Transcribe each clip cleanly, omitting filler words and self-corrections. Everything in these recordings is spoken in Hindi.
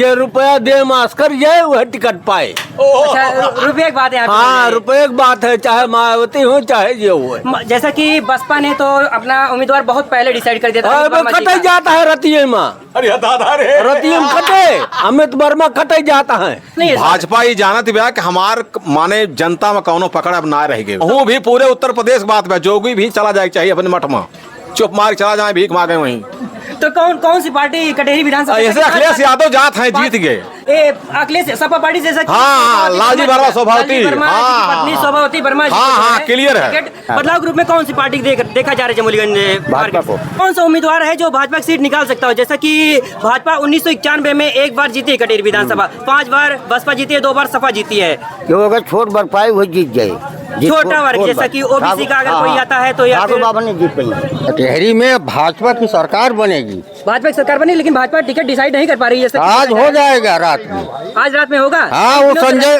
ये रुपया दे मास्कर ये वह टिकट पाए। अच्छा, रुपये की बात है यहाँ पे। हाँ, रुपये की बात है, चाहे मायावती हो चाहे ये हो। जैसा कि बसपा ने तो अपना उम्मीदवार बहुत पहले डिसाइड कर दिया था। कटे जाता है रतिये में, रतिये में कटे अमित वर्मा कटे जाता है। नहीं भाजपा ही जानत बा कि हमार माने जनता में कौनो पकड़ अब ना रह गए। वो भी पूरे उत्तर प्रदेश बात बा, जोगी भी चला जाए चाहिए अपने मठ में, चुप मार चला जाए, भीख मांगे वहीं। तो कौन सी पार्टी कटेरी विधानसभा? ऐसे अखिलेश यादव जात हैं, जीत गए। अखिलेश सपा पार्टी जैसा हाँ, लालजी वर्मा शोभावती, पत्नी शोभावती वर्मा। हाँ, क्लियर है। बदलाव ग्रुप में कौन सी पार्टी देखा जा रहा है जमोलीगंज भाजपा को? कौन सा उम्मीदवार है जो भाजपा की सीट निकाल सकता हो? जैसा कि भाजपा 1991 में एक बार जीती है कटेरी विधानसभा, 5 बार बसपा जीती है, 2 बार सपा जीती है। जो अगर छोट वर्ग पाए वही जीत जाए। छोटा वर्ग जैसा कि ओबीसी का अगर कोई आता है तो या फिर बाबा ने जीत पाई। कटहरी में भाजपा की सरकार बनेगी। भाजपा की सरकार बनी, लेकिन भाजपा टिकट डिसाइड नहीं कर पा रही है। आज हो जाएगा रात में। आज रात में होगा। हाँ, वो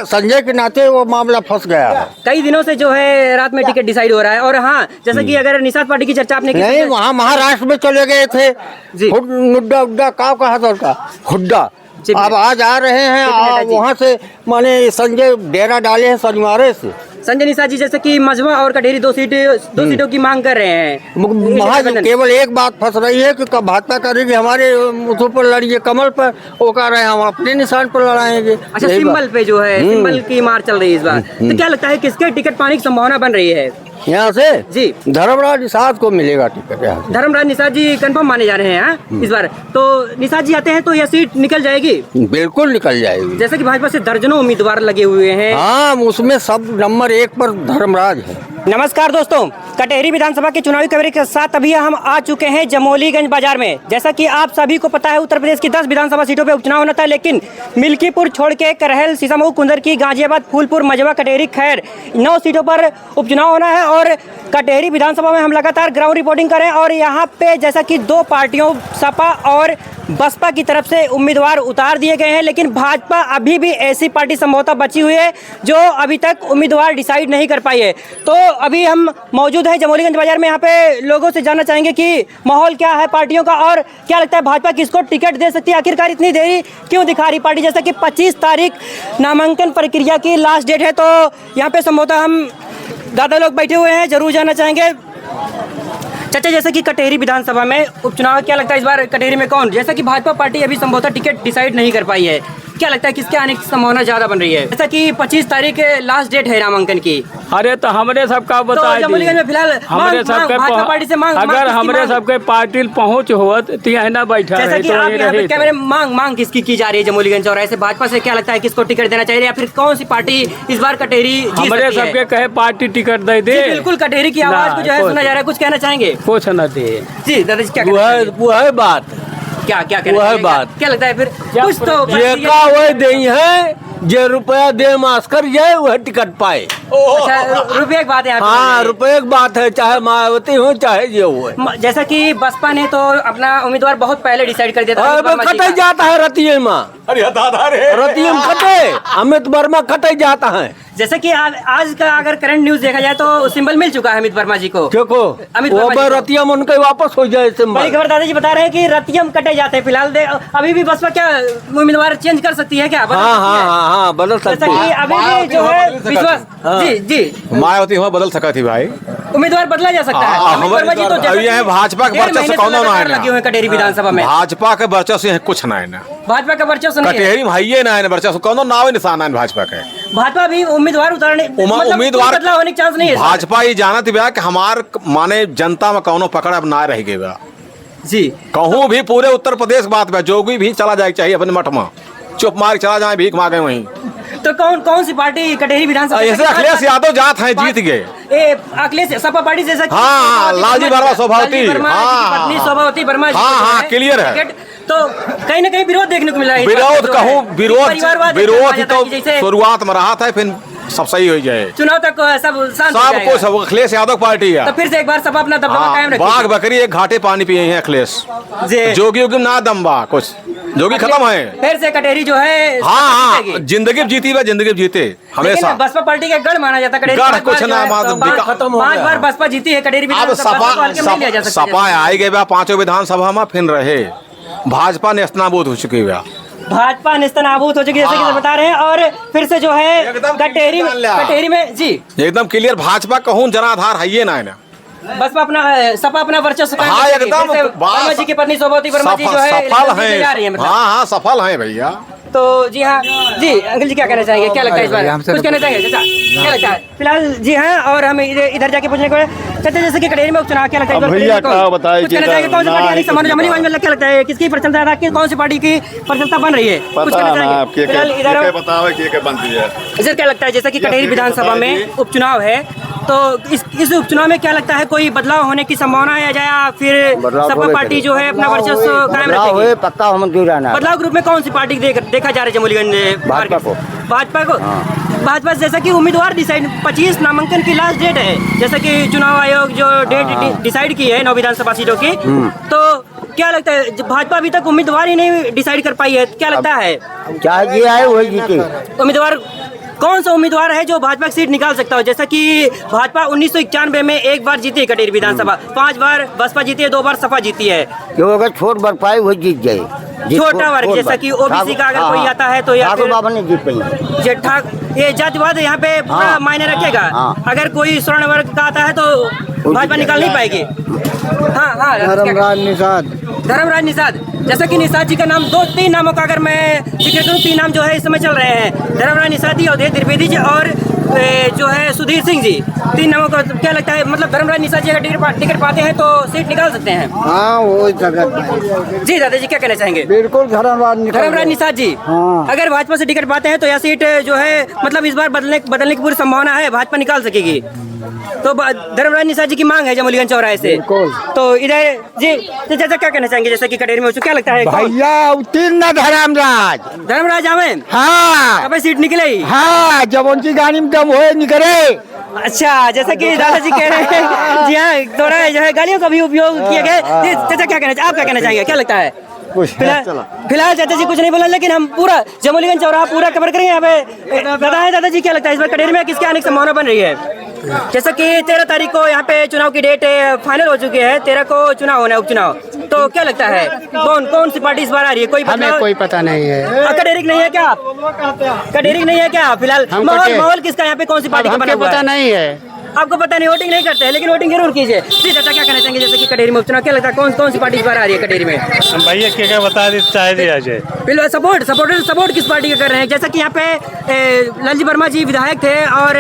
संजय के नाते वो मामला फंस गया है। कई दिनों से जो है रात में टिकट डिसाइड हो रहा है। और हाँ, जैसा कि अगर निषाद पार्टी की चर्चा आपने की नहीं, वहाँ महाराष्ट्र में चले गए थे जी। हुड्डा उड्डा का कहा था उसका हुड्डा। अब आज आ रहे हैं वहाँ से, माने संजय डेरा डाले हैं शनिवार से। संजय निषाद जी जैसे कि मझवा और कटेरी दो सीटों की मांग कर रहे हैं। वहाँ केवल एक बात फंस रही है कि कब भाजपा करेगी हमारे मुझ पर लड़िए, कमल पर वो कह रहे हैं हम अपने निशान पर लड़ाएंगे। अच्छा, सिंबल पे जो है सिंबल की मार चल रही है इस बार। तो क्या लगता है किसके टिकट पाने की संभावना बन रही है यहाँ से? जी, धर्मराज निषाद को मिलेगा टिकट यहाँ से। धर्मराज निषाद जी कंफर्म माने जा रहे हैं इस बार। तो निषाद जी आते हैं तो यह सीट निकल जाएगी? बिल्कुल निकल जाएगी। जैसे कि भाजपा से दर्जनों उम्मीदवार लगे हुए हैं। हाँ, उसमें सब नंबर 1 पर धर्मराज है। नमस्कार दोस्तों, कटेरी विधानसभा के चुनावी कवरेज के साथ अभी हम आ चुके हैं जमोलीगंज बाजार में। जैसा कि आप सभी को पता है, उत्तर प्रदेश की 10 विधानसभा सीटों पे उपचुनाव होना था, लेकिन मिल्कीपुर छोड़ के करहल, शीशामऊ, कुंदरकी, गाजियाबाद, फूलपुर, मझवा, कटेरी, खैर 9 सीटों पर उपचुनाव होना है। और कटेरी विधानसभा में हम लगातार ग्राउंड रिपोर्टिंग करें और यहाँ पे जैसा कि 2 पार्टियों सपा और बसपा की तरफ से उम्मीदवार उतार दिए गए हैं, लेकिन भाजपा अभी भी ऐसी पार्टी संभवतः बची हुई है जो अभी तक उम्मीदवार डिसाइड नहीं कर पाई है। तो अभी हम मौजूद हैं जमोलीगंज बाजार में। यहाँ पे लोगों से जानना चाहेंगे कि माहौल क्या है पार्टियों का और क्या लगता है भाजपा किसको टिकट दे सकती है। आखिरकार इतनी देरी क्यों दिखा रही पार्टी? जैसा कि 25 तारीख नामांकन प्रक्रिया की लास्ट डेट है, तो यहाँ पे संभवतः हम दादा लोग बैठे हुए हैं, जरूर जानना चाहेंगे। चाचा, जैसे कि कटेरी विधानसभा में उपचुनाव, क्या लगता है इस बार कटेरी में कौन? जैसा कि भाजपा पार्टी अभी संभवतः टिकट डिसाइड नहीं कर पाई है, क्या लगता है किसके आने की संभावना ज्यादा बन रही है? जैसा कि 25 तारीख लास्ट डेट है नामांकन की। अरे तो हमरे सबका बता तो जमोलीगंज में फिलहाल हमरे सबके भाजपा पार्टी से मांग, अगर हमरे सबके पार्टी पहुंच होत तो यहाँ ना बैठा जैसा रहे कि तो आप ये यहाँ पे रहे कैमरे मांग किसकी की जा रही है जमोलीगंज और ऐसे भाजपा से? क्या लगता है किसको टिकट देना चाहिए या फिर कौन सी पार्टी इस बार कटेरी जीत हमरे सकती है? सबके कहे पार्टी टिकट दे दे। जी, बिल्कुल कटेरी की आवाज को जो है सुना जा रहा है। कुछ कहना चाहेंगे? कुछ न दे जी दादा जी, क्या वो है बात, क्या क्या वो है बात। क्या लगता है फिर कुछ तो ये का वही दे है, जे रुपया दे मास्कर ये वह टिकट पाए। अच्छा, रुपये की बात है यहाँ पे। हाँ, रुपये की बात है, चाहे मायावती हो चाहे ये हो। जैसा कि बसपा ने तो अपना उम्मीदवार बहुत पहले डिसाइड कर दिया था। कटे जाता है रतिये में, रतिये में कटे अमित वर्मा कटे जाता है। जैसे कि आज का अगर करंट न्यूज देखा जाए तो सिंबल मिल चुका है अमित वर्मा जी को। देखो, अमित वो वर्मा जी को। रतियम उनके वापस हो जाए बड़ी सिंबल। खबर दादाजी बता रहे हैं कि रतियम कटे जाते हैं फिलहाल। अभी भी बसपा क्या उम्मीदवार चेंज कर सकती है क्या? हाँ, बदल जैसा सकती कि है। अभी भी जो है विश्वास, जी जी, मायावती हुआ बदल सका थी भाई, उम्मीदवार बदला जा सकता है। अमित वर्मा जी तो अभी यहाँ भाजपा के वर्चस्व कौन ना लगे हुए हैं कटेरी विधानसभा में। भाजपा के वर्चस्व यहाँ कुछ ना है ना, भाजपा का वर्चस्व नहीं है। कटेरी में है ना वर्चस्व, कौन नाव निशान है भाजपा के। भाजपा भी उम्मीदवार उतारने उम्मीदवार बदलाव होने का चांस नहीं है। भाजपा ही जानत बा कि हमार माने जनता में कौनो पकड़ अब ना रह गए बा। जी, कहूँ भी पूरे उत्तर प्रदेश बात बा, जोगी भी चला जाए चाहिए अपने मठ में, चुप मार चला जाए, भीख मांगे वहीं। तो कौन सी पार्टी कटेरी विधानसभा? ऐसे अखिलेश यादव जात हैं, जीत गए। अखिलेश सपा पार्टी जैसा हाँ, लालजी वर्मा शोभावती, पत्नी शोभावती वर्मा। हाँ, क्लियर है। तो कहीं ना कहीं विरोध देखने को मिला है। विरोध कहूँ, विरोध तो जैसे शुरुआत में रहा था, फिर सब सही हो जाए, चुनाव तक सब शांत हो सब जाएगा। कुछ अखिलेश यादव पार्टी है। तो फिर से एक बार सपा अपना दबदबा कायम रखेगी। बाघ बकरी एक घाटे पानी पिए हैं अखिलेश, जी। जोगी उगी ना दम्बा कुछ, जोगी खत्म है। फिर से कटेरी जो है हाँ, जिंदगी जीती वे, जिंदगी जीते हमेशा। बसपा पार्टी का गढ़ माना जाता है कटेरी। गढ़ कुछ ना, खत्म हो 5 गया। बार बसपा जीती है कटेरी अब विधानसभा। सपा आई गए बा 5 विधानसभा में, फिर रहे भाजपा ने स्नाबूद हो चुकी बा। भाजपा नेस्तनाबूत हो चुकी है, जैसे कि बता रहे हैं। और फिर से जो है एकदम कटेरी में जी एकदम क्लियर भाजपा कहूँ जनाधार है ये ना बसपा अपना सपा अपना वर्चस्व कायम हाँ रखेगी। एकदम जैसे वर्मा जी की पत्नी शोभावती वर्मा जी जो है सफल इलेक्शन जीतने जा रही है है। मतलब। हाँ सफल है भैया। तो जी हाँ जी अंकल जी क्या कहना चाहेंगे, क्या लगता है इस बार कुछ कहना चाहेंगे चाचा, क्या लगता है फिलहाल? जी हाँ, और हम इधर जाके पूछने को चाचा, जैसे कि कटेरी में उपचुनाव, क्या लगता है इस बार भैया कटेरी में क्या बताएं कुछ कहना चाहेंगे? कौन सी पार्टी समानुपाती क्या लगता है, किसकी प्रचलता है, कौन सी पार्टी की प्रचलता बन रही है, कुछ कहना चाहेंगे? फिलहाल इधर बनती है सर क्या लगता है, जैसा कि कटेरी विधानसभा में उपचुनाव है, तो इस उपचुनाव में क्या लगता है, कोई बदलाव होने की संभावना है या फिर सपा पार्टी जो है अपना वर्चस्व कायम रखेगी? पक्का हम रहना बदलाव ग्रुप में कौन सी पार्टी देखा जा रहा है जमोलीगंज भाजपा को। भाजपा को भाजपा जैसा कि उम्मीदवार डिसाइड 25 नामांकन की लास्ट डेट है, जैसा कि चुनाव आयोग जो डेट डिसाइड की है 9 विधानसभा सीटों की, तो क्या लगता है भाजपा अभी तक उम्मीदवार ही नहीं डिसाइड कर पाई है, क्या लगता है चाहे ये आए वही जीते। उम्मीदवार कौन सा उम्मीदवार है जो भाजपा की सीट निकाल सकता हो? जैसा कि भाजपा 1991 में एक बार जीती है कटेरी विधानसभा, 5 बार बसपा जीती है, 2 बार सपा जीती है। क्यों अगर छोट बढ़ पाए वही जीत जाए। छोटा वर्ग जैसा कि ओबीसी का अगर कोई आता है तो या फिर बाबा ने जीत पाई। जेठा ये जातिवाद यहाँ पे पूरा मायने रखेगा। अगर कोई स्वर्ण वर्ग का आता है तो भाजपा निकाल नहीं पाएगी। हाँ धर्मराज निषाद, जैसा कि निषाद जी का नाम 2-3 नामों का अगर मैं जिक्र करूँ, 3 नाम जो है इस समय चल रहे हैं, धर्मराज निषाद जी, अवधेश त्रिवेदी जी और जो है सुधीर सिंह जी, 3 नामों का क्या लगता है, मतलब धर्मराज निषाद जी अगर टिकट पाते हैं तो सीट निकाल सकते हैं? हाँ वो जी दादाजी क्या कहना चाहेंगे? बिल्कुल धर्मराज निषाद जी अगर भाजपा से टिकट पाते हैं तो यह सीट जो है मतलब इस बार बदलने की पूरी संभावना है, भाजपा निकाल सकेगी। तो धर्मराज निषाद जी की मांग है जमोलीगंज चौराहे से। तो इधर जी चाचा क्या कहना चाहेंगे, जैसे कि कटेरी में क्या लगता है भैया उत्तीर्ण धर्मराज आवे? हाँ अब सीट निकले? हाँ जब उनकी गाड़ी में दम हो निकले। अच्छा, जैसा कि दादाजी कह रहे हैं, जी हाँ, थोड़ा जो है गालियों का भी उपयोग किया गया। चाचा क्या कहना, आप क्या कहना चाहेंगे, क्या लगता है? फिलहाल चाचा जी कुछ नहीं बोला, लेकिन हम पूरा जमोलीगंज चौराहा पूरा कवर करेंगे। यहाँ पे दादाजी क्या लगता है इस बार कटेरी में किसके आने की संभावना बन रही है? जैसा कि 13 तारीख को यहाँ पे चुनाव की डेट फाइनल हो चुकी है, 13 को चुनाव होना है, उपचुनाव। तो क्या लगता है कौन सी पार्टी इस बार आ रही है? कोई पता नहीं है। कटेरी नहीं है क्या आप? कटेरी नहीं है क्या फिलहाल? माहौल किसका यहाँ पे, कौन सी पार्टी का बना हुआ है? पता नहीं है। आपको पता नहीं, वोटिंग नहीं करते हैं, लेकिन वोटिंग जरूर कीजिए। जी चाचा क्या कहना चाहेंगे, जैसे कि कटेरी में उपचुनाव, क्या लगता है कौन सी पार्टी इस बार आ रही है कटेरी में? हम भैया क्या बता दी चाहे दिया जाए। फिलहाल सपोर्ट किस पार्टी का कर रहे हैं? जैसा कि यहाँ पे लालजी वर्मा जी विधायक थे और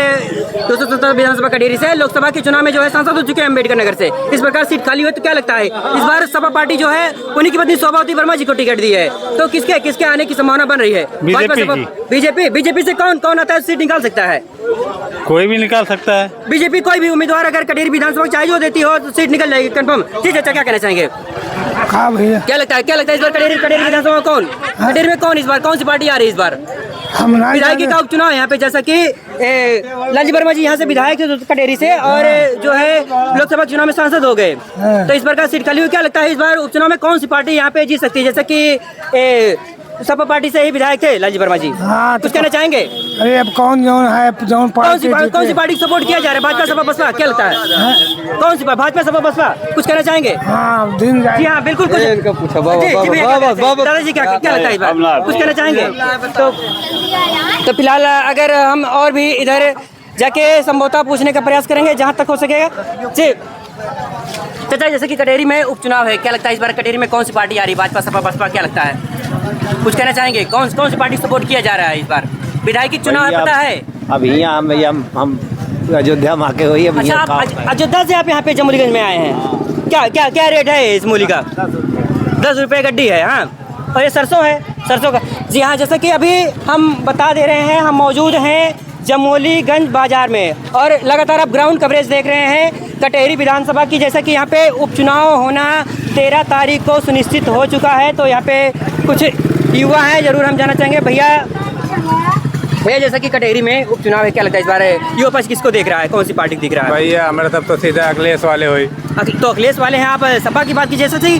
270 विधानसभा कटेरी से लोकसभा के चुनाव में जो है सांसद हो चुके हैं अम्बेडकर नगर से। इस प्रकार सीट खाली हुई, तो क्या लगता है इस बार सपा पार्टी जो है उन्हीं की पत्नी शोभावती वर्मा जी को टिकट दी है, तो किसके आने की संभावना बन रही है? बीजेपी से कौन आता है सीट निकाल सकता है? कोई भी निकाल सकता है। बीजेपी कोई भी उम्मीदवार अगर कटेरी विधानसभा चाहे जो देती हो तो सीट निकल जाएगी कंफर्म। जी चाचा क्या कहना चाहेंगे? हाँ भैया क्या लगता है इस बार कटेरी विधानसभा में कटेरी में कौन इस बार कौन सी पार्टी आ रही है इस बार? विधायक का उपचुनाव है यहाँ पे, जैसा कि लालजी वर्मा जी यहाँ से विधायक थे कटेरी से और जो है लोकसभा चुनाव में सांसद हो गए, तो इस बार का सीट खाली हुई। क्या लगता है इस बार उपचुनाव में कौन सी पार्टी यहाँ पे जीत सकती है? जैसा कि सपा पार्टी से ही विधायक थे लालजी वर्मा जी, कुछ कहना चाहेंगे? अरे अब कौन कौन सी पार्टी सपोर्ट किया जा रहा है? भाजपा सपा बसपा, क्या लगता है कौन सी भाजपा सपा बसपा, कुछ कहना चाहेंगे? जी हाँ बिल्कुल कुछ दादाजी क्या लगता है इस बार, कुछ कहना चाहेंगे? तो फिलहाल अगर हम और भी इधर जाके संभवतः पूछने का प्रयास करेंगे जहाँ तक हो सकेगा। जी चाचा जैसे कि कटेरी में उपचुनाव है, क्या लगता है इस बार कटेरी में कौन सी पार्टी आ रही है? भाजपा सपा बसपा, क्या लगता है, कुछ कहना चाहेंगे? कौन सी पार्टी सपोर्ट किया जा रहा है इस बार? विधायक की चुनाव है, पता है? अभी यहाँ भैया हम अयोध्या में आके हुई है। अच्छा आप अयोध्या से आप यहाँ पे जमोलीगंज में आए हैं, क्या रेट है इस मूली का? 10 रुपये गड्डी है। हाँ, और ये सरसों का। जी हाँ, जैसा कि अभी हम बता दे रहे हैं, हम मौजूद हैं जमोलीगंज बाजार में और लगातार आप ग्राउंड कवरेज देख रहे हैं कटेरी विधानसभा की। जैसा कि यहाँ पे उपचुनाव होना 13 तारीख को सुनिश्चित हो चुका है, तो यहाँ पे कुछ युवा हैं, जरूर हम जानना चाहेंगे। भैया जैसा कि कटेरी में उपचुनाव है, क्या लगता है इस बार युवा पक्ष किसको देख रहा है, कौन सी पार्टी दिख रहा है? भैया हमारे तब तो सीधा अखिलेश वाले हुई। तो अखिलेश वाले हैं। आप सपा की बात की, जैसे कि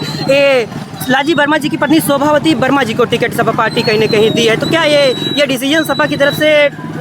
लालजी वर्मा जी की पत्नी शोभावती वर्मा जी को टिकट सपा पार्टी कहीं न कहीं दी है, तो क्या ये डिसीजन सपा की तरफ से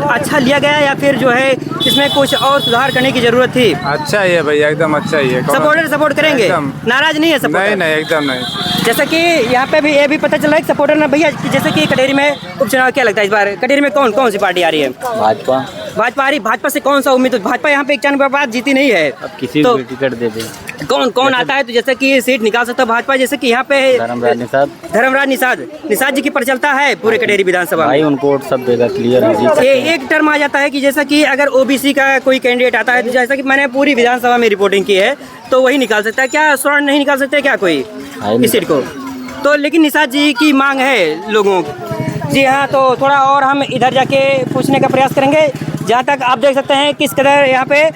अच्छा लिया गया या फिर जो है इसमें कुछ और सुधार करने की जरूरत थी? अच्छा ही है भैया, एकदम अच्छा ही है। सपोर्टर सपोर्ट करेंगे, एकदम। नाराज नहीं है सपोर्टर? नहीं नहीं, एकदम नहीं। जैसा कि यहाँ पे भी ये भी पता चला है कि सपोर्टर ना भैया, जैसे कि कटेरी में उपचुनाव क्या लगता है इस बार कटेरी में कौन कौन सी पार्टी आ रही है? भाजपा। भाजपा आ रही, भाजपा से कौन सा उम्मीद? भाजपा यहाँ पे 91 बार जीती नहीं है, अब किसी तो को भी टिकट दे दे। कौन कौन आता है तो जैसे कि ये सीट निकाल सकता है भाजपा? जैसे कि यहाँ पे धर्मराज निषाद जी की प्रचलता है पूरे कटेरी विधानसभा भाई में। उनको वोट सब देगा, क्लियर है, जीत सकते ये हैं। एक टर्म आ जाता है कि जैसा कि अगर ओबीसी का कोई कैंडिडेट आता है तो जैसा कि मैंने पूरी विधानसभा में रिपोर्टिंग की है तो वही निकाल सकता है। क्या स्वर्ण नहीं निकाल सकते क्या कोई इस सीट को? तो लेकिन निषाद जी की मांग है लोगों की। जी हाँ, तो थोड़ा और हम इधर जाके पूछने का प्रयास करेंगे। जहाँ तक आप देख सकते हैं किस कदर यहाँ पे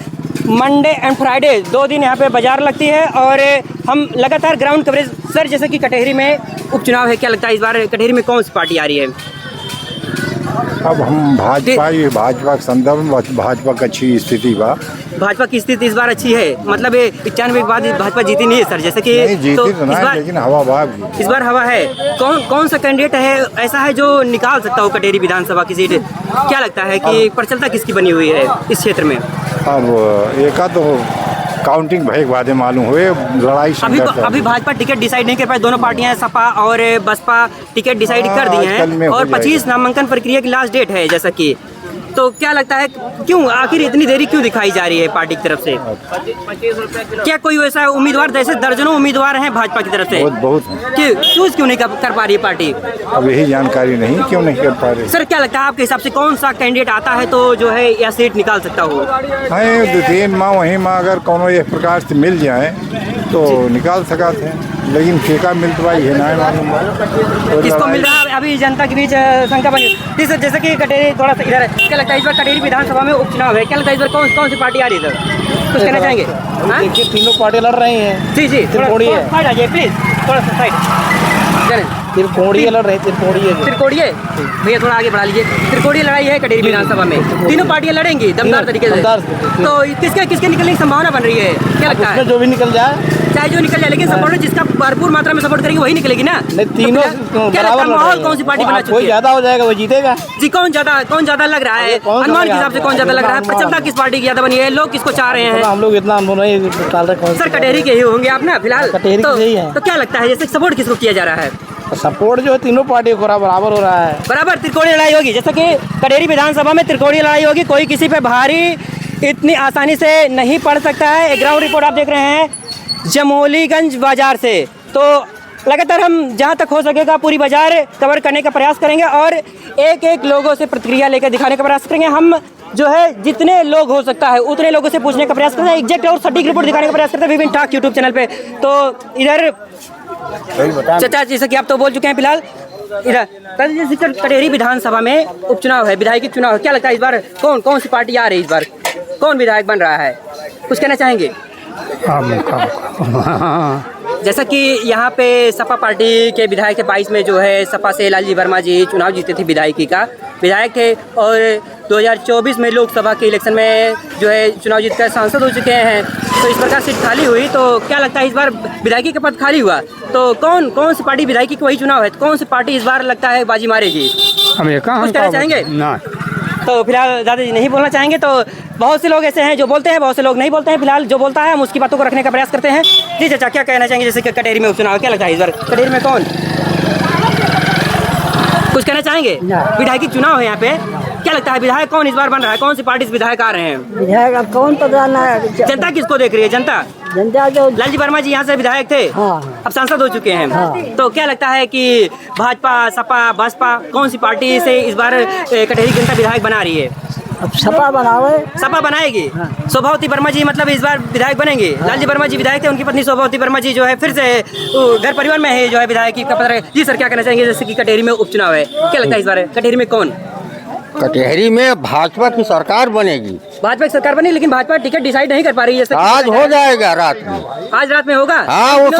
मंडे एंड फ्राइडे 2 दिन यहाँ पे बाजार लगती है और हम लगातार ग्राउंड कवरेज। सर, जैसे कि कटेरी में उपचुनाव है, क्या लगता है इस बार कटेरी में कौन सी पार्टी आ रही है? अब हम भाजपा के संदर्भ में भाजपा की अच्छी स्थिति बा। भाजपा की स्थिति इस बार अच्छी है, मतलब 91 के बाद भाजपा जीती नहीं है सर, जैसे कि नहीं जीती तो नहीं, लेकिन हवा भाग इस बार हवा है। कौन सा कैंडिडेट है ऐसा है जो निकाल सकता हो कटेरी विधानसभा की सीट? क्या लगता है कि प्रचलता किसकी बनी हुई है इस क्षेत्र में? अब एका तो काउंटिंग भय वादे मालूम हुए, लड़ाई अभी भाजपा टिकट डिसाइड नहीं कर पाई। दोनों पार्टियां सपा और बसपा टिकट डिसाइड कर दी हैं और 25 नामांकन प्रक्रिया की लास्ट डेट है जैसा कि। तो क्या लगता है क्यों आखिर इतनी देरी क्यों दिखाई जा रही है पार्टी की तरफ से? क्या कोई वैसा उम्मीदवार, जैसे दर्जनों उम्मीदवार हैं भाजपा की तरफ से, बहुत चूज क्यों नहीं कर पा रही है पार्टी? अब यही जानकारी नहीं क्यों नहीं कर पा रही। सर, क्या लगता है आपके हिसाब से कौन सा कैंडिडेट आता है तो जो है यह सीट निकाल सकता हो? है 2-3 माह वही माह अगर कोनो एक प्रकार से मिल जाए तो निकाल सका थे, लेकिन ठेका मिलता भाई है ना मालूम। किसको मिल रहा है अभी जनता के बीच शंका बनी? जी सर, जैसे कि कटेरी थोड़ा सा इधर, क्या लगता है इस बार कटेरी विधानसभा में उपचुनाव है, क्या लगता है इस बार कौन सी पार्टी आ रही है सर? कुछ कहना चाहेंगे? देखिए तीनों पार्टी लड़ रही हैं। जी थोड़ा साइड आ जाइए प्लीज, थोड़ा सा साइड चलें। त्रिकोणीय लड़ रहे हैं। त्रिकोणीय भैया थोड़ा आगे बढ़ा लीजिए। त्रिकोणीय लड़ाई है कटेरी विधानसभा में, तीनों पार्टियां लड़ेंगी दमदार तरीके से। तो किसके निकलने की संभावना बन रही है, क्या लगता है? जो भी निकल जाए, चाहे जो निकल जाए, लेकिन सपोर्टर जिसका भरपूर मात्रा में सपोर्ट करेंगे वही निकलेगी ना। तीनों क्या लगता है माहौल कौन सी पार्टी बना चुकी है? कोई ज्यादा हो जाएगा वो जीतेगा। जी, कौन ज्यादा लग रहा है अनुमान के हिसाब से? कौन ज्यादा लग रहा है? प्रचलता किस पार्टी की ज्यादा बनी है? लोग किसको चाह रहे हैं? हम लोग इतना अनुभव नहीं निकाल रहे। सर, कटेरी के ही होंगे आप ना फिलहाल? कटेरी के ही हैं। तो क्या लगता है जैसे सपोर्ट किसको किया जा रहा है? सपोर्ट जो है तीनों पार्टी को बराबर हो रहा है। बराबर त्रिकोणीय लड़ाई होगी, जैसे कि कटेरी विधानसभा में त्रिकोणीय लड़ाई होगी, कोई किसी पे भारी इतनी आसानी से नहीं पड़ सकता है। ग्राउंड रिपोर्ट आप देख रहे हैं जमोलीगंज बाजार से, तो लगातार हम जहां तक हो सकेगा पूरी बाजार कवर करने का प्रयास करेंगे और एक लोगों से प्रतिक्रिया लेकर दिखाने का प्रयास करेंगे। हम जो है जितने लोग हो सकता है उतने लोगों से पूछने का प्रयास करते हैं, एग्जैक्ट और सटीक रिपोर्ट दिखाने का प्रयास करते हैं विभिन्न टॉक यूट्यूब चैनल पे। तो इधर चाचा, जैसे कि आप तो बोल चुके हैं फिलहाल, इधर कटेरी विधानसभा में उपचुनाव है, विधायक चुनाव है, क्या लगता है इस बार कौन सी पार्टी आ रही है? इस बार कौन विधायक बन रहा है, कुछ कहना चाहेंगे? जैसा कि यहाँ पे सपा पार्टी के विधायक थे 22 में जो है सपा से लालजी वर्मा जी चुनाव जीते थे, विधायकी का विधायक थे और 2024 में लोकसभा के इलेक्शन में जो है चुनाव जीतकर सांसद हो चुके हैं। तो इस प्रकार सीट खाली हुई, तो क्या लगता है इस बार विधायकी का पद खाली हुआ तो कौन सी पार्टी, विधायकी का वही चुनाव है, तो कौन सी पार्टी इस बार लगता है बाजी मारेगी? कुछ कहना चाहेंगे? तो फिलहाल दादाजी नहीं बोलना चाहेंगे। तो बहुत से लोग ऐसे हैं जो बोलते हैं, बहुत से लोग नहीं बोलते हैं। फिलहाल जो बोलता है हम उसकी बातों को रखने का प्रयास करते हैं। जी चाचा, क्या कहना चाहेंगे जैसे कि कटेरी में उपचुनाव, क्या लगता है इस बार कटेरी में कौन, कुछ कहना चाहेंगे? विधायकी चुनाव है यहाँ पे, क्या लगता है विधायक कौन इस बार बन रहा है? कौन सी पार्टी से विधायक आ रहे हैं? विधायक अब कौन पता ना, जनता किसको देख रही है? जनता जो लालजी वर्मा जी यहाँ से विधायक थे, अब सांसद हो चुके हैं। तो क्या लगता है कि भाजपा, सपा, बसपा कौन सी पार्टी से इस बार कटेरी जनता विधायक बना रही है? अब सपा बनावे, सपा बनाएगी। शोभावती वर्मा जी मतलब इस बार विधायक बनेंगे। लालजी वर्मा जी विधायक थे, उनकी पत्नी शोभावती वर्मा जी जो है फिर से घर परिवार में है जो है विधायक का पता है। जी सर, क्या कहना चाहेंगे जैसे कि कटेरी में उपचुनाव है, क्या लगता है इस बार कटेरी में कौन? कटेहरी में भाजपा की सरकार बनेगी। भाजपा की सरकार बनी, लेकिन भाजपा टिकट डिसाइड नहीं कर पा रही है। आज हो जाएगा रात में, आज रात में होगा। हाँ, वो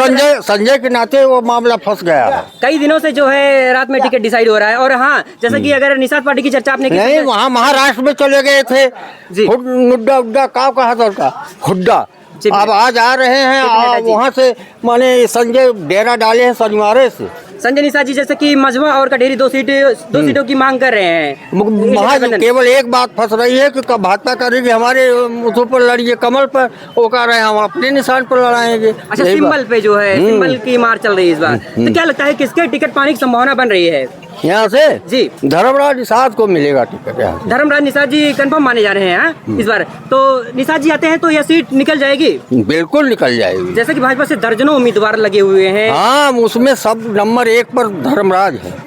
संजय के नाते वो मामला फंस गया है। कई दिनों से जो है रात में टिकट डिसाइड हो रहा है। और हाँ, जैसा कि अगर निषाद पार्टी की चर्चा आपने की, नहीं, वहाँ महाराष्ट्र में चले गए थे, हुड्डा का हुड्डा अब आज आ रहे हैं जी। वहाँ से माने संजय डेरा डाले हैं शनिवार से। संजय निषाद जी जैसे कि मझवा और कटेरी दो सीटों की मांग कर रहे हैं। वहाँ केवल एक बात फंस रही है कि कब भाजपा करेगी हमारे मुझ पर लड़िए कमल पर, वो कह रहे हैं हम अपने निशान पर लड़ाएंगे। अच्छा, सिंबल पे जो है सिंबल की मार चल रही है इस बार। तो क्या लगता है किसके टिकट पाने की संभावना बन रही है यहाँ से? जी, धर्मराज निषाद को मिलेगा टिकट यहाँ। धर्मराज निषाद जी कंफर्म माने जा रहे हैं इस बार। तो निषाद जी आते हैं तो यह सीट निकल जाएगी? बिल्कुल निकल जाएगी। जैसे कि भाजपा से दर्जनों उम्मीदवार लगे हुए हैं। हाँ, उसमें सब नंबर 1 पर धर्मराज है।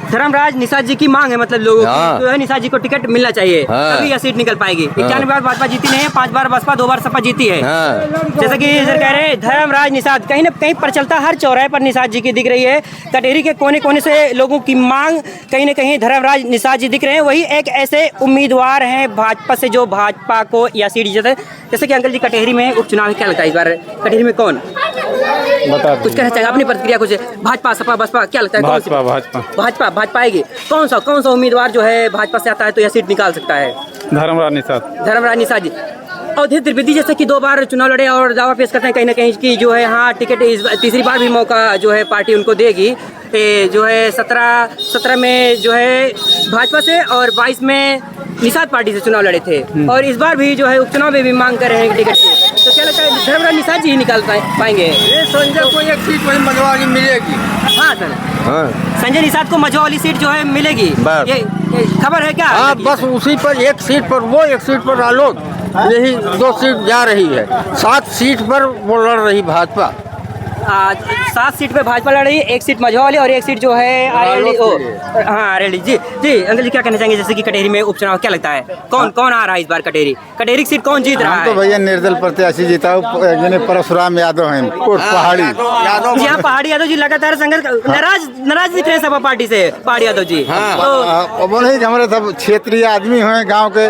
धर्मराज निषाद जी की मांग है, मतलब लोगों हाँ। की जो है निषाद जी को टिकट मिलना चाहिए, हाँ। तभी यह सीट निकल पाएगी। 91 बार भाजपा जीती नहीं है, 5 बार बसपा, 2 बार सपा जीती है। हाँ। जैसे कि सर कह रहे हैं धर्मराज निषाद, कहीं न कहीं प्रचलता हर चौराहे पर निषाद जी की दिख रही है। कटेरी के कोने कोने से लोगों की मांग कहीं न कहीं धर्मराज निषाद जी दिख रहे हैं। वही एक ऐसे उम्मीदवार हैं भाजपा से जो भाजपा को यह सीट जीते। जैसे कि अंकल जी कटेरी में उपचुनाव क्या लगता है इस बार कटेरी में कौन कुछ कहना चाहेंगे अपनी प्रतिक्रिया? कुछ भाजपा सपा बसपा क्या लगता है? भाजपा आएगी। कौन सा उम्मीदवार जो है भाजपा से आता है तो यह सीट निकाल सकता है? धर्मराज निषाद जी। अवधेश त्रिवेदी जैसे कि 2 बार चुनाव लड़े और दावा पेश करते हैं कहीं ना कहीं कि जो है हाँ टिकट तीसरी बार भी मौका जो है पार्टी उनको देगी। जो है 17 में जो है भाजपा से और 22 में निषाद पार्टी से चुनाव लड़े थे और इस बार भी जो है उपचुनाव में भी मांग कर रहे हैं टिकट की। तो क्या लगता है धर्मराज निषाद जी ही निकाल पाएंगे? संजय को एक सीट वही मझवा वाली मिलेगी। हाँ सर, संजय निषाद को मझवा वाली सीट जो है मिलेगी, ये खबर है क्या? हाँ, बस उसी पर एक सीट पर वो, एक सीट पर आलोक, यही 2 सीट जा रही है। 7 सीट पर वो लड़ रही भाजपा। 7 सीट पे भाजपा लड़ रही है, 1 सीट मझवा वाली और 1 सीट जो है आरएलडी। जी अंकल जी क्या कहना चाहेंगे? जैसे कि कटेरी में उपचुनाव क्या लगता है कौन आ रहा है इस बार? कटेरी की सीट कौन जीत रहा है? तो भैया निर्दल प्रत्याशी जीता हूँ, परशुराम यादव हैं, पहाड़ी जी हाँ, पहाड़ी यादव जी लगातार संघर्ष नाराज दिख रहे हैं सपा पार्टी से। पहाड़ी यादव जी तो बोले हमारे सब क्षेत्रीय आदमी हुए गाँव के,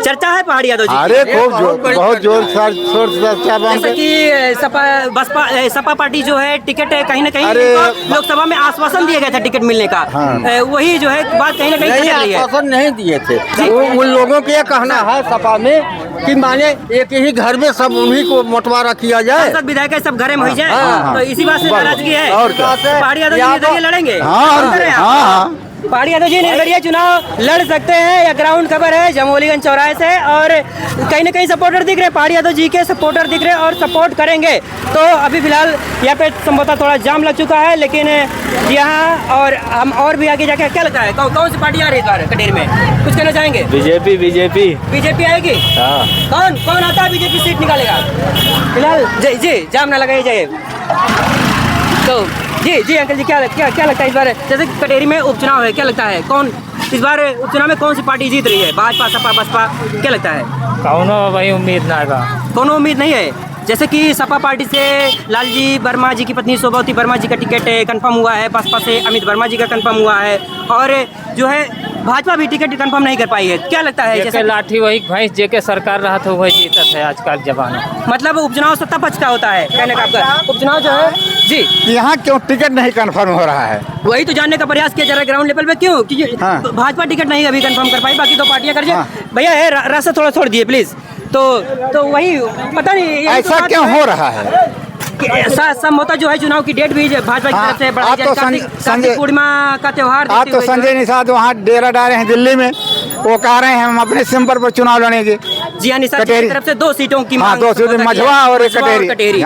चर्चा है पहाड़ी यादव जी। अरे बहुत जोर शोर जैसे कि सपा पार्टी जो है टिकट कहीं ना कहीं लोकसभा में आश्वासन दिया गया था टिकट मिलने का। वही जो है बात कहीं ना कहीं चल रही है। आश्वासन नहीं दिए थे उन लोगों के। ये कहना है सपा में कि माने एक ही घर में सब उन्हीं को बंटवारा किया जाए, सब विधायक सब घरे में हो जाए। तो इसी बात से नाराजगी है। पहाड़ी यादव जी निर्दलीय लड़ेंगे? पहाड़ी यादव जी निर्दलीय चुनाव लड़ सकते हैं, या ग्राउंड खबर है जमोलीगंज चौराहे से। और कहीं ना कहीं सपोर्टर दिख रहे हैं, पहाड़ी यादव जी के सपोर्टर दिख रहे हैं और सपोर्ट करेंगे। तो अभी फिलहाल यहाँ पे संभवतः थोड़ा जाम लग चुका है, लेकिन यहाँ और हम और भी आगे जाके क्या लगता है कौन सी पार्टी आ रही है इस बार कटेरी में? कुछ कहना चाहेंगे? बीजेपी आएगी। कौन आता है बीजेपी सीट निकालेगा फिलहाल? जी जाम ना लगाई जाए तो जी अंकल जी क्या लगता है इस बार? जैसे कटेरी में उपचुनाव है, क्या लगता है कौन इस बार उपचुनाव में कौन सी पार्टी जीत रही है? भाजपा सपा बसपा क्या लगता है? कोनो उम्मीद नहीं है। जैसे कि सपा पार्टी से लालजी वर्मा जी की पत्नी शोभावती वर्मा जी का टिकट कंफर्म हुआ है, बसपा से अमित वर्मा जी का कंफर्म हुआ है और जो है भाजपा भी टिकट कंफर्म नहीं कर पाई है। क्या लगता है? जैसे लाठी वही भैंस जेके सरकार रहा तो वही जीतत है आजकल जमाना। मतलब उपचुनाव सत्ता पक्ष का होता है कहने का आपका? उपचुनाव जो है जी यहाँ क्यों टिकट नहीं कंफर्म हो रहा है? वही तो जानने का प्रयास किया जा रहा है ग्राउंड लेवल पे, क्यों? क्योंकि भाजपा टिकट नहीं अभी कंफर्म कर पाई, बाकी 2 पार्टियां कर जाए। भैया है रास्ता थोड़ा छोड़ दिए प्लीज। तो वही पता नहीं ऐसा क्यों हो रहा है? संभवतः जो है चुनाव की डेट भी भाजपा की तरफ से बढ़ाई जाए। कार्तिक पूर्णिमा का त्योहार आज तो संजय निषाद वहाँ डेरा डाले हैं दिल्ली में, वो कह रहे हैं हम अपने सिंपल पर चुनाव लड़ेंगे। जी हाँ, निषाद की तरफ से 2 सीटों की मांग, 2 सीटें मझवा और कटेरी।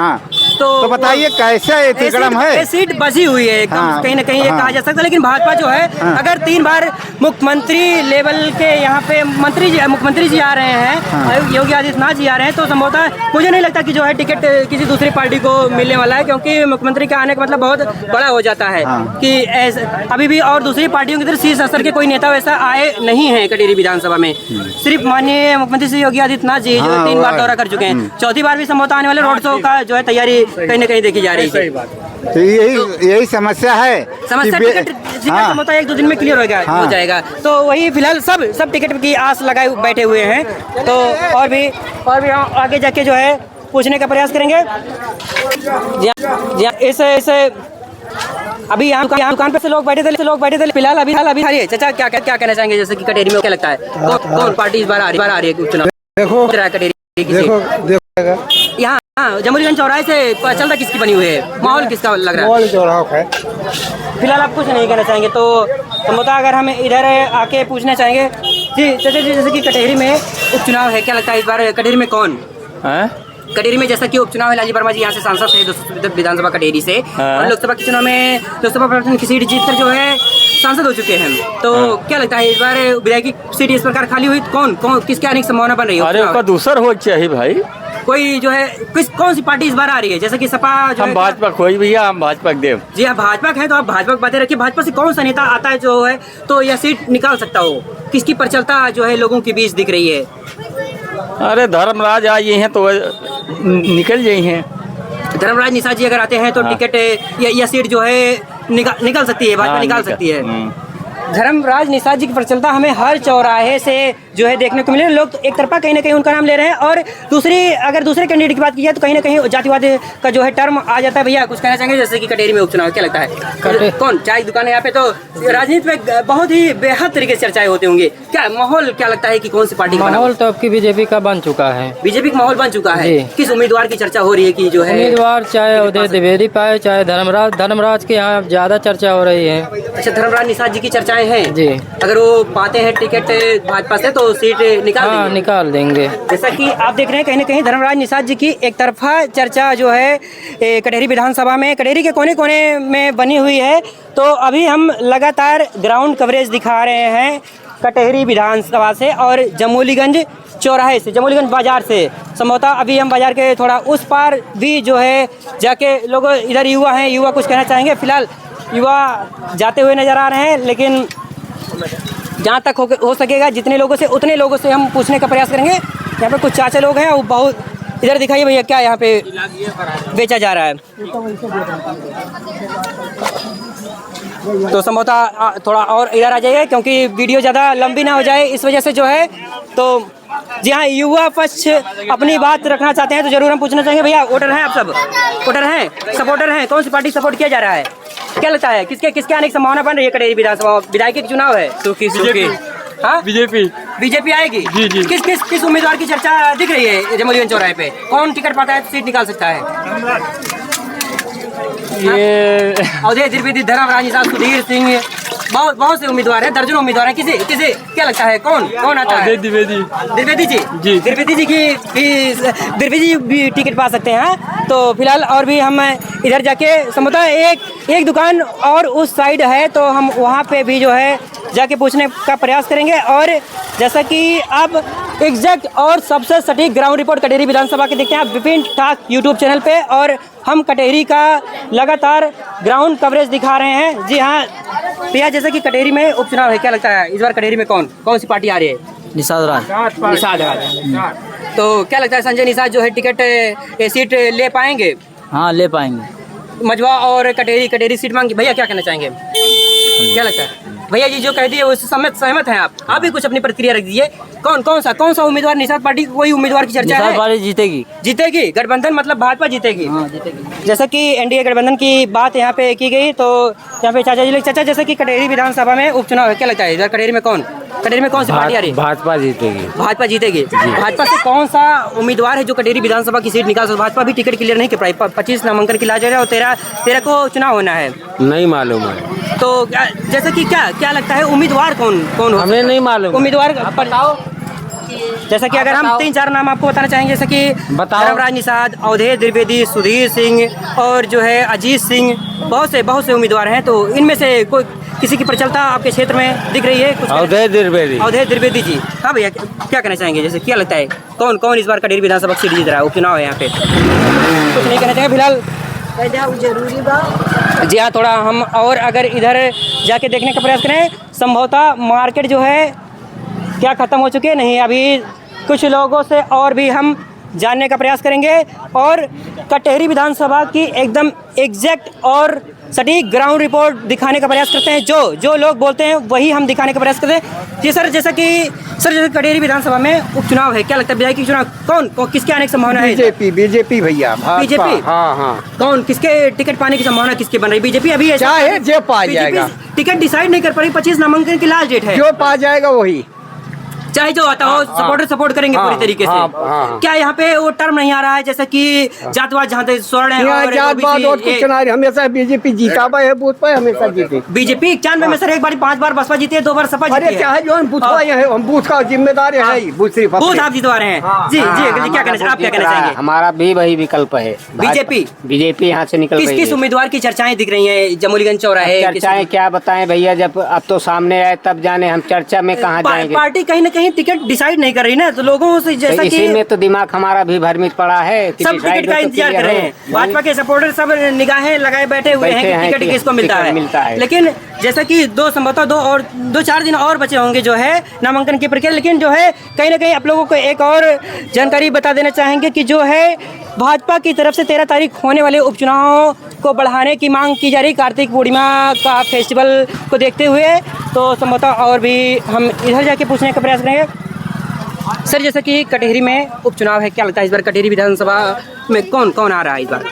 तो बताइए कैसे कदम है? सीट बची हुई है कहीं ना कहीं ये कहा जा सकता है। लेकिन भाजपा जो है अगर 3 बार मुख्यमंत्री लेवल के यहाँ पे मुख्यमंत्री जी आ रहे हैं, योगी आदित्यनाथ जी आ रहे हैं, तो संभवतः मुझे नहीं लगता कि जो है टिकट किसी दूसरी पार्टी को मिलने वाला है, क्योंकि मुख्यमंत्री के आने का मतलब बहुत बड़ा हो जाता है कि अभी भी और दूसरी पार्टियों की तरफ शीर्ष स्तर के कोई नेता वैसा आए नहीं है कटेरी विधानसभा में। सिर्फ माननीय मुख्यमंत्री श्री योगी आदित्यनाथ जी जो 3 बार दौरा कर चुके हैं, 4थी बार भी संभवतः आने वाले रोड शो का जो है तैयारी कहीं ना कहीं देखी जा रही है। तो यही समस्या है। टिकट संभवतः 1-2 दिन में क्लियर हो जाएगा। तो वही फिलहाल सब टिकट की आस लगाए बैठे हुए हैं। तो और भी आगे जाके जो है पूछने का प्रयास करेंगे। इसे अभी यहाँ दुकान पे से लोग बैठे थे फिलहाल अभी हारिए। चाचा क्या कहना चाहेंगे? जैसे कि कटेरी में क्या लगता है कौन पार्टी इस बार आ रही है उपचुनाव? देखो कटेरी देखो यहाँ हाँ, जमोलीगंज चौराहे से चलता किसकी बनी हुई है, माहौल किसका लग रहा है? माहौल चौराहा है। फिलहाल आप कुछ नहीं कहना चाहेंगे तो संभवतः अगर हम इधर आके पूछना चाहेंगे जी चाचा जी, जैसे कि कटेहरी में उपचुनाव है, क्या लगता है इस बार कटेहरी में कौन हैं? कटेहरी में जैसा कि उपचुनाव है, लालजी वर्मा जी यहाँ से सांसद थे 200 विधानसभा कटेहरी से, और लोकसभा के चुनाव में लोकसभा प्रशासन की सीट जीतकर जो है सांसद हो चुके हैं, तो क्या लगता है इस बार विधायक की सीट इस प्रकार खाली हुई, कौन किसके आने की संभावना बन रही है? अरे उसका दूसर हो चाहिए भाई। कोई जो है कौन सी पार्टी इस बार आ रही है, जैसे कि सपा जो हम है, भाजपा खोज भैया, हम भाजपा के देव। जी आप भाजपा के हैं तो आप भाजपा की बातें रखिए, भाजपा से कौन सा नेता आता है जो है तो यह सीट निकाल सकता हो, किसकी प्रचलता जो है लोगों के बीच दिख रही है? अरे धर्मराज आए हैं तो निकल गई हैं। धर्मराज निषाद जी अगर आते हैं तो टिकट या सीट जो है निकल सकती है, भाजपा निकाल सकती है। धर्मराज निषाद जी की प्रचलता हमें हर चौराहे से जो है देखने को मिले, लोग तो एक तरफा कहीं ना कहीं उनका नाम ले रहे हैं, और अगर दूसरे कैंडिडेट की बात की जाए तो कहीं ना कहीं जातिवाद का जो है टर्म आ जाता है। भैया कुछ कहना चाहेंगे, जैसे कि कटेहरी में उपचुनाव क्या लगता है, कौन चाय की दुकान है यहाँ पे, तो राजनीति में बहुत ही बेहद तरीके से चर्चाएं होती होंगी, क्या माहौल क्या लगता है कि कौन सी पार्टी का माहौल तो आपकी बीजेपी का बन चुका है, बीजेपी का माहौल बन चुका है? किस उम्मीदवार की चर्चा हो रही है कि जो है उम्मीदवार चाहे उदय द्विवेदी पाए चाहे धर्मराज के यहाँ ज्यादा चर्चा हो रही है। अच्छा, धर्मराज निषाद जी की चर्चाएं हैं जी, अगर वो पाते हैं टिकट भाजपा से तो सीट निकाल देंगे। जैसा कि आप देख रहे हैं कहीं ना कहीं धर्मराज निषाद जी की एक तरफा चर्चा जो है कटेहरी विधानसभा में कटेहरी के कोने कोने में बनी हुई है। तो अभी हम लगातार ग्राउंड कवरेज दिखा रहे हैं कटेहरी विधानसभा से और जमोलीगंज चौराहे से, जमोलीगंज बाजार से। संभवतः अभी हम बाजार के थोड़ा उस पार भी जो है जाके लोग, इधर युवा हैं, युवा कुछ कहना चाहेंगे। फिलहाल युवा जाते हुए नजर आ रहे हैं, लेकिन जहाँ तक हो सकेगा जितने लोगों से उतने लोगों से हम पूछने का प्रयास करेंगे। यहाँ पे कुछ चाचा लोग हैं, वो बहुत, इधर दिखाइए भैया क्या यहाँ पे बेचा जा रहा है। तो संभवतः थोड़ा और इधर आ जाइए क्योंकि वीडियो ज़्यादा लंबी ना हो जाए, इस वजह से जो है। तो जी हाँ, युवा पक्ष अपनी बात रखना चाहते हैं तो जरूर हम पूछना चाहेंगे। भैया वोटर हैं आप सब, वोटर हैं, सपोर्टर हैं, कौन सी पार्टी सपोर्ट किया जा रहा है, क्या लगता है किसके आने की संभावना बन रही है कटेहरी विधानसभा विधायक के चुनाव है? हाँ, बीजेपी आएगी। जी जी। किस उम्मीदवार की चर्चा दिख रही है जमोलीगंज चौराहे पे, कौन टिकट पाता है तो सीट निकाल सकता है? ये अवधेश द्विवेदी, धर्मराज निषाद, सुधीर सिंह, बहुत से उम्मीदवार हैं, दर्जनों उम्मीदवार हैं। किसे क्या लगता है कौन आता है? द्विवेदी जी द्विवेदी भी टिकट पा सकते हैं। तो फिलहाल और भी हम इधर जाके संभवतः एक दुकान और उस साइड है तो हम वहाँ पे भी जो है जाके पूछने का प्रयास करेंगे। और जैसा कि आप एग्जैक्ट और सबसे सटीक ग्राउंड रिपोर्ट कटेहरी विधानसभा के देखते हैं आप विपिन ठाक यूट्यूब चैनल पे, और हम कटेहरी का लगातार ग्राउंड कवरेज दिखा रहे हैं। जी हाँ भैया, जैसा कि कटेहरी में उपचुनाव है, क्या लगता है इस बार कटेहरी में कौन सी पार्टी आ रही है? निषाद राज। तो क्या लगता है संजय निषाद जो है टिकट सीट ले पाएंगे? हाँ, ले पाएंगे। मझवा और कटेहरी सीट मांगी, भैया क्या कहना चाहेंगे, क्या लगता है? भैया जी जो कह दिए उससे सहमत हैं आप भी कुछ अपनी प्रतिक्रिया रख दीजिए। कौन सा उम्मीदवार, निषाद पार्टी कोई उम्मीदवार की चर्चा है? पार्टी जीतेगी गठबंधन मतलब भाजपा जीतेगी। हाँ, जीतेगी। जैसा कि एनडीए गठबंधन की बात यहाँ पे की गई, तो यहाँ पे चाचा जैसे कि कटेहरी विधानसभा में उपचुनाव है, क्या लगता है इधर कटेहरी में कौन सी पार्टी आ रही है? भाजपा जीतेगी। भाजपा से कौन सा उम्मीदवार है जो कटेहरी विधानसभा की सीट निकाल सकता? भाजपा भी टिकट क्लियर नहीं कर पाई, 25 नामांकन की लाज है और 13 को चुनाव होना है, नहीं मालूम है। तो जैसे कि क्या लगता है उम्मीदवार कौन हो? हमें नहीं मालूम उम्मीदवार बताओ। जैसे कि अगर हम 3-4 नाम आपको बताना चाहेंगे, जैसे कि धर्मराज निषाद, अवधेश द्विवेदी, सुधीर सिंह और जो है अजीत सिंह, बहुत से उम्मीदवार हैं। तो इनमें से कोई किसी की प्रचलता आपके क्षेत्र में दिख रही है? अवधेश द्विवेदी जी। हाँ भैया क्या कहना चाहेंगे, जैसे क्या लगता है कौन इस बार कटेहरी विधानसभा सीट जीत रहा है? उपचुनाव है यहाँ पे, कुछ नहीं कहना चाहेंगे फिलहाल। जी हाँ, थोड़ा हम और अगर इधर जाके देखने का प्रयास करें, संभवतः मार्केट जो है क्या ख़त्म हो चुके हैं, नहीं अभी कुछ लोगों से और भी हम जानने का प्रयास करेंगे और कटेहरी विधानसभा की एकदम एग्जैक्ट और सटीक ग्राउंड रिपोर्ट दिखाने का प्रयास करते हैं। जो लोग बोलते हैं वही हम दिखाने का प्रयास करते हैं। जी सर, जैसे कटेहरी विधानसभा में उपचुनाव है, क्या लगता है विधायक चुनाव कौन किसके आने की संभावना है? बीजेपी भैया, बीजेपी। हाँ। कौन किसके टिकट पाने की संभावना किसके बन रही? बीजेपी अभी चाहे जो पा जाएगा, टिकट डिसाइड नहीं कर पा रही, 25 नामांकन की लास्ट डेट है, जो पा जाएगा वही। चाहे जो आता हो सपोर्टर सपोर्ट करेंगे पूरी तरीके से। क्या यहाँ पे वो टर्म नहीं आ रहा है जैसे कि जातवाद जहाँ तक स्वर्ण है यहाँ और जातवाद और कुछ नहीं, हमेशा बीजेपी जीता है बूथ पे, हमेशा जीते। बीजेपी 91 में सर एक बार 5 बार बसपा जीती है, 2 बार सपा अरे जीती है। चाहे जो हम बूथ है, हम बूथ का जिम्मेदार है, बूथ सिर्फ बूथ आप जितवा रहे हैं। जी जी, क्या कहना आप क्या कहना चाहेंगे? हमारा भी वही विकल्प है, बीजेपी यहाँ से निकल रही किस उम्मीदवार की चर्चाएं दिख रही हैं जमोलीगंज चौराहे? चर्चाएं क्या बताएं भैया, जब अब तो सामने आए तब जाने हम चर्चा में कहाँ जाएंगे। पार्टी कहीं ना कहीं टिकट डिसाइड नहीं कर रही ना, तो लोगों से जैसा कि इसी में तो दिमाग हमारा भी भ्रमित पड़ा है, सब टिकट का इंतजार कर रहे हैं। भाजपा के सपोर्टर सब निगाहें लगाए बैठे हुए हैं कि टिकट किसको मिलता है। लेकिन जैसा कि संभवतः 2-4 दिन और बचे होंगे जो है नामांकन की प्रक्रिया, लेकिन जो है कहीं ना कहीं आप लोगों को एक और जानकारी बता देना चाहेंगे कि जो है भाजपा की तरफ से 13 तारीख होने वाले उपचुनाव को बढ़ाने की मांग की जा रही कार्तिक पूर्णिमा का फेस्टिवल को देखते हुए। तो संभवतः और भी हम इधर जाके पूछने का प्रयास करेंगे। सर जैसा कि कटहरी में उपचुनाव है, क्या लगता है इस बार कटहरी विधानसभा में कौन आ रहा है इस बार?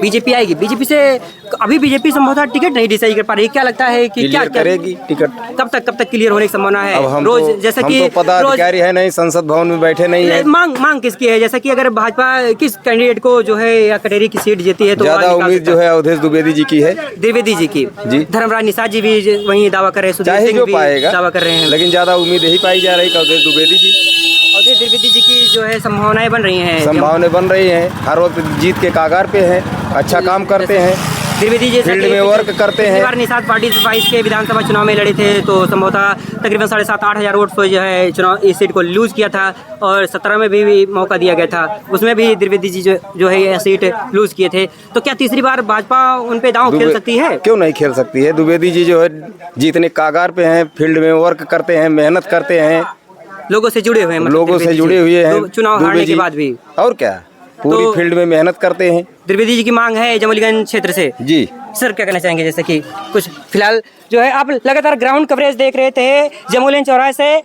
बीजेपी आएगी। बीजेपी से अभी बीजेपी संभवतः टिकट नहीं डिसाइड कर पा रही, क्या लगता है कि क्या करेगी टिकट? कब तक क्लियर होने की संभावना है? अब हम रोज तो, जैसा हम कि तो पदाधिकारी है नहीं, संसद भवन में बैठे नहीं है। मांग किसकी है? जैसा कि अगर भाजपा किस कैंडिडेट को जो है या कटहरी की सीट जीती है तो ज्यादा उम्मीद जो है अवधेश द्विवेदी जी की है। द्विवेदी जी की जी। धर्मराज निषाद जी भी वही दावा कर रहे हैं, सुधीर सिंह भी दावा कर रहे हैं, लेकिन ज्यादा उम्मीद यही पाई जा रही है अवधेश द्विवेदी जी। अवधेश द्विवेदी जी की जो है संभावनाएं बन रही हैं, हर वक्त जीत के कागार पे है, अच्छा काम करते हैं, द्विवेदी जी फील्ड में वर्क करते हैं। बार निषाद पार्टी 22 के विधानसभा चुनाव में लड़े थे तो संभवतः तकरीबन 7,500-8 हजार वोट से जो है चुनाव इस सीट को लूज किया था, और 17 में भी मौका दिया गया था, उसमें भी द्विवेदी जी जो है यह सीट लूज किए थे। तो क्या तीसरी बार भाजपा उन पे दांव खेल सकती है? क्यों नहीं खेल सकती है। द्विवेदी जी जो है जीतने कागार पे हैं, फील्ड में वर्क करते हैं, मेहनत करते हैं, लोगों से जुड़े हुए हैं, लोगों से जुड़े हुए हैं, चुनाव हारने के बाद भी। और क्या, पूरी फील्ड में मेहनत करते हैं। द्विवेदी जी की मांग है जमोलीगंज क्षेत्र से। जी सर क्या कहना चाहेंगे? जैसे कि कुछ फिलहाल जो है आप लगातार ग्राउंड कवरेज देख रहे थे जमोलीगंज चौराहे से।